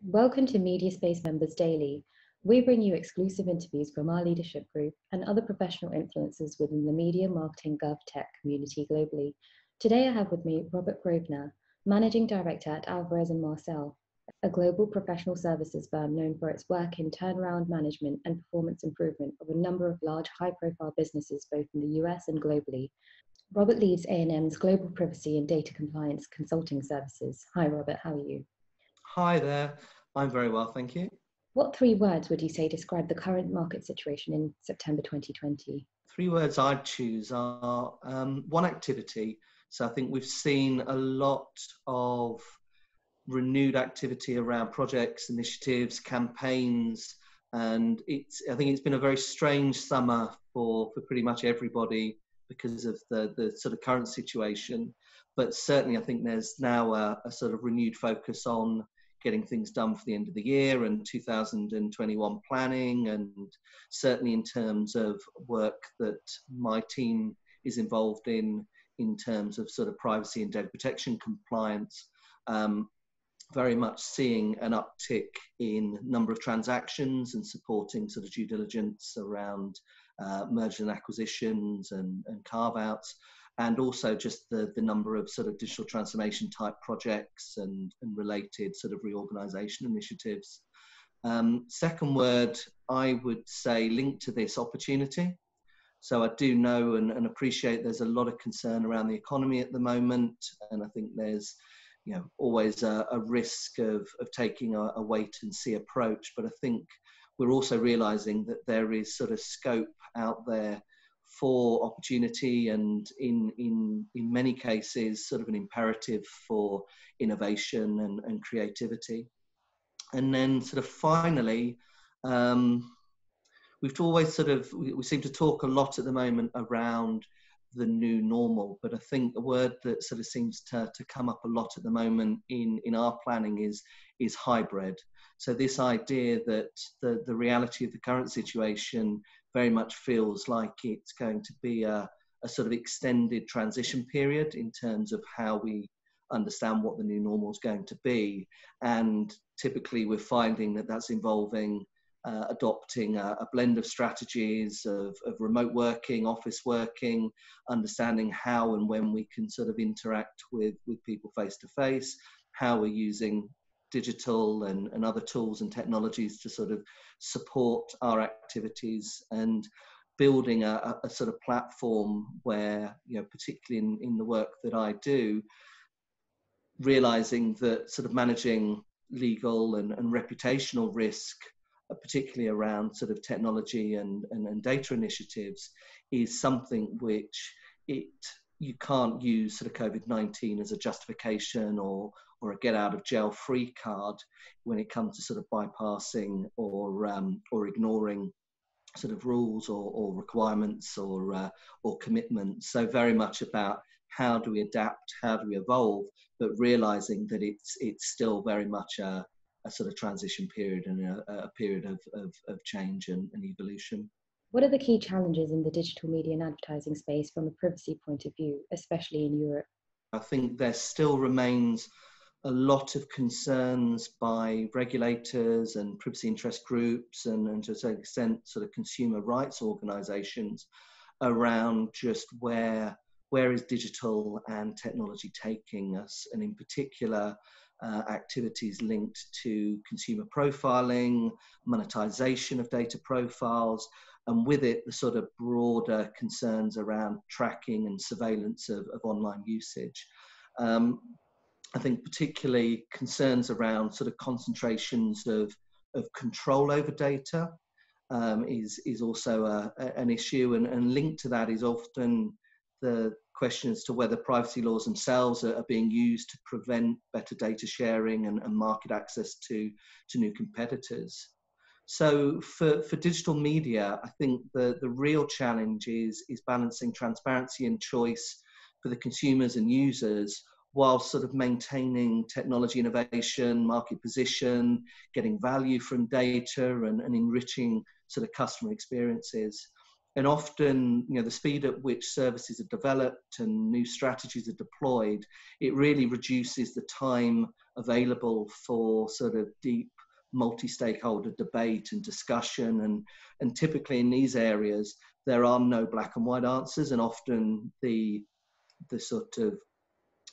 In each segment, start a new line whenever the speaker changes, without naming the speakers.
Welcome to Mediaspace Members Daily. We bring you exclusive interviews from our leadership group and other professional influencers within the media, marketing, gov tech community globally. Today I have with me Robert Grosvenor, Managing Director at Alvarez Marsal, a global professional services firm known for its work in turnaround management and performance improvement of a number of large high-profile businesses both in the US and globally. Robert leads A&M's Global Privacy and Data Compliance Consulting Services. Hi Robert, how are you?
Hi there, I'm very well, thank you.
What three words would you say describe the current market situation in September 2020?
Three words I'd choose are one, activity. So I think we've seen a lot of renewed activity around projects, initiatives, campaigns, and I think it's been a very strange summer for pretty much everybody because of the sort of current situation. But certainly I think there's now a sort of renewed focus on getting things done for the end of the year and 2021 planning, and certainly in terms of work that my team is involved in terms of sort of privacy and data protection compliance, very much seeing an uptick in number of transactions and supporting sort of due diligence around mergers and acquisitions and carve-outs, and also just the number of sort of digital transformation type projects and related sort of reorganization initiatives. Second word, I would say linked to this, opportunity. So I do know and appreciate there's a lot of concern around the economy at the moment, and I think there's always a risk of taking a wait and see approach, but I think we're also realizing that there is sort of scope out there for opportunity, and in many cases sort of an imperative for innovation and creativity. And then sort of finally, we seem to talk a lot at the moment around the new normal, but I think a word that sort of seems to come up a lot at the moment in our planning is hybrid. So this idea that the reality of the current situation very much feels like it's going to be a sort of extended transition period in terms of how we understand what the new normal is going to be. And typically we're finding that that's involving adopting a blend of strategies of remote working, office working, understanding how and when we can sort of interact with people face to face, how we're using digital and other tools and technologies to sort of support our activities, and building a sort of platform where, particularly in the work that I do, realizing that sort of managing legal and reputational risk, particularly around sort of technology and data initiatives, is something which you can't use sort of COVID-19 as a justification or a get out of jail free card when it comes to sort of bypassing or ignoring sort of rules or requirements or commitments. So very much about how do we adapt, how do we evolve, but realizing that it's still very much a sort of transition period and a period of change and evolution.
What are the key challenges in the digital media and advertising space from a privacy point of view, especially in Europe?
I think there still remains a lot of concerns by regulators and privacy interest groups and to a certain extent sort of consumer rights organizations around just where is digital and technology taking us, and in particular activities linked to consumer profiling, monetization of data profiles, and with it the sort of broader concerns around tracking and surveillance of online usage. I think particularly concerns around sort of concentrations of control over data is also an issue, and linked to that is often the question as to whether privacy laws themselves are being used to prevent better data sharing and market access to new competitors. So for digital media, I think the real challenge is balancing transparency and choice for the consumers and users, while sort of maintaining technology innovation, market position, getting value from data and enriching sort of customer experiences. And often, the speed at which services are developed and new strategies are deployed, it really reduces the time available for sort of deep multi-stakeholder debate and discussion. And typically in these areas, there are no black and white answers, and often the sort of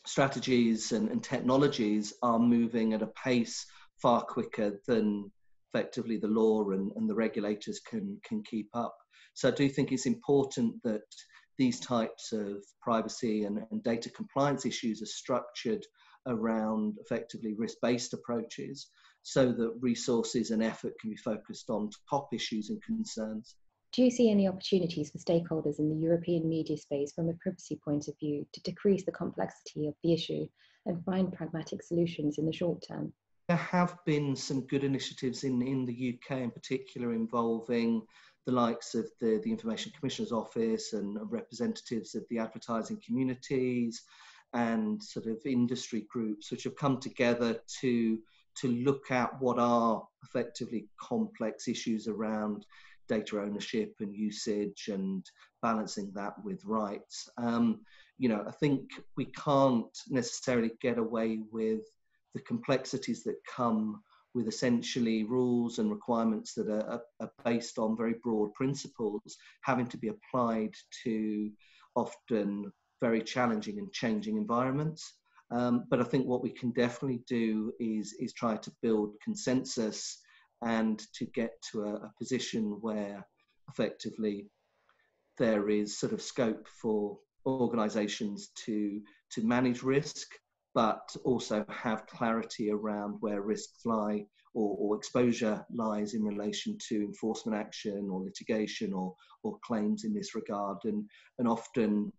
strategies and technologies are moving at a pace far quicker than effectively the law and the regulators can keep up. So I do think it's important that these types of privacy and data compliance issues are structured around effectively risk-based approaches so that resources and effort can be focused on top issues and concerns.
Do you see any opportunities for stakeholders in the European media space from a privacy point of view to decrease the complexity of the issue and find pragmatic solutions in the short term?
There have been some good initiatives in the UK in particular involving the likes of the Information Commissioner's Office and representatives of the advertising communities and sort of industry groups which have come together to look at what are effectively complex issues around data ownership and usage and balancing that with rights. I think we can't necessarily get away with the complexities that come with essentially rules and requirements that are based on very broad principles having to be applied to often very challenging and changing environments. But I think what we can definitely do is try to build consensus and to get to a position where effectively there is sort of scope for organisations to manage risk, but also have clarity around where risks lie or exposure lies in relation to enforcement action or litigation or claims in this regard. And often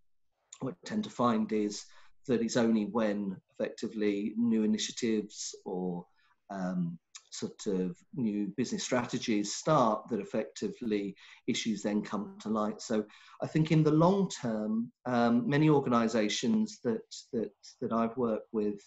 what I tend to find is that it's only when effectively new initiatives or sort of new business strategies start that effectively issues then come to light. So I think in the long term, many organisations that I've worked with,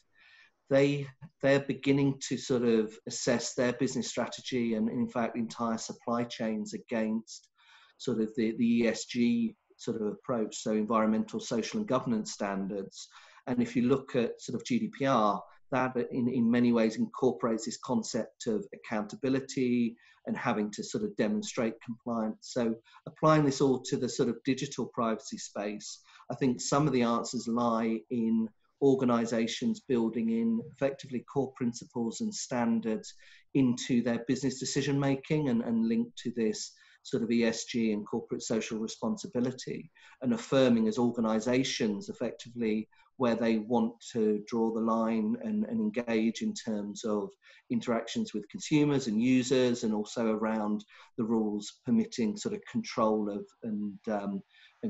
they're beginning to sort of assess their business strategy and in fact entire supply chains against sort of the ESG sort of approach, so environmental, social and governance standards. And if you look at sort of GDPR, that in many ways incorporates this concept of accountability and having to sort of demonstrate compliance. So applying this all to the sort of digital privacy space, I think some of the answers lie in organizations building in effectively core principles and standards into their business decision making and linked to this sort of ESG and corporate social responsibility, and affirming as organizations effectively where they want to draw the line and engage in terms of interactions with consumers and users, and also around the rules permitting sort of control of and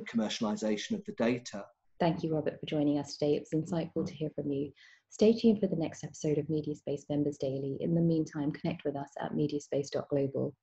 commercialization of the data.
Thank you, Robert, for joining us today. It was insightful to hear from you. Stay tuned for the next episode of Mediaspace Members Daily. In the meantime, connect with us at mediaspace.global.